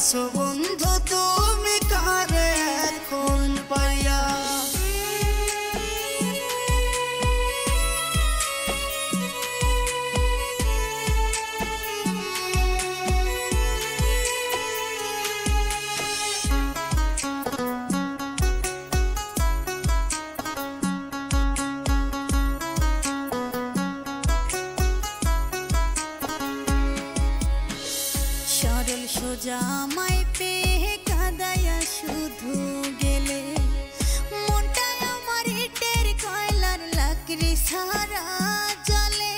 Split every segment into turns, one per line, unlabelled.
গেছো বন্ধু তুমি কারে এখন পাইয়া।
সরল সোজা আমায় পেয়ে কাঁদাইয়া শুধু গেলে, মনটা আমার ইটের কয়লার লাকড়ি ছাড়া জ্বলে।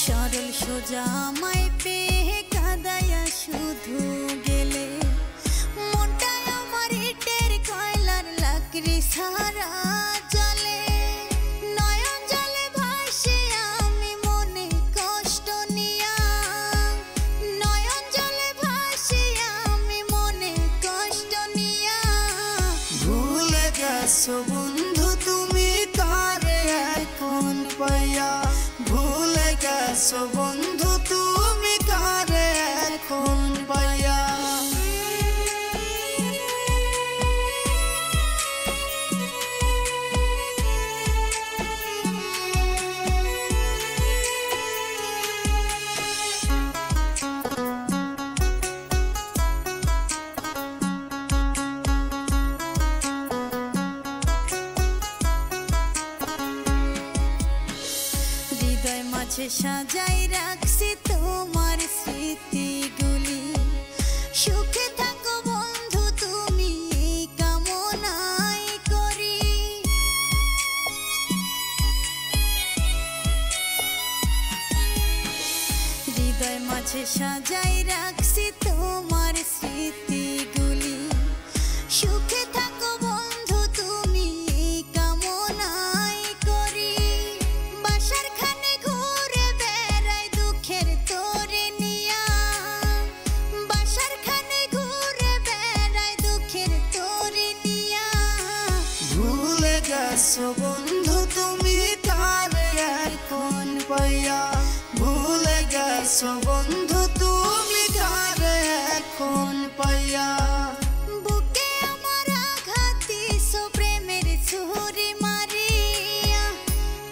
সরল সোজা আমায় পেয়ে কাঁদাইয়া শুধু গেলে, মনটা আমার ইটের কয়লার লাকড়ি ছাড়া জ্বলে।
গেছো বন্ধু তুমি কারে এখন পাইয়া, ভুলে গেছো বন্ধু তুমি কারে এখন পাইয়া।
হৃদয় মাঝে সাজাই রাখছি তোমার স্মৃতিগুলি, সুখে থাকো বন্ধু তুমি এই কামনাই করি। হৃদয় মাঝে সাজাই রাখছি তোমার স্মৃতিগুলি, সুখে থাকো বন্ধু তুমি এই কামনাই করি। বাসার খানে ঘুরে বেড়াই দুঃখের তোরে নিয়া, বাসার খানে ঘুরে বেড়াই দুঃখের তোরে নিয়া।
ভুলে গেছো বন্ধু তুমি কারে এখন পাইয়া, ভুলে গেছো বন্ধু তুমি কারে এখন পাইয়া।
বুকে আমার আঘাত দিছো প্রেমের ছুরি মারিয়া,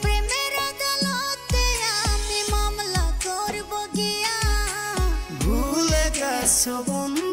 প্রেমের আদালতে আমি মামলা করব গিয়া।
ভুলে গেছো বন্ধু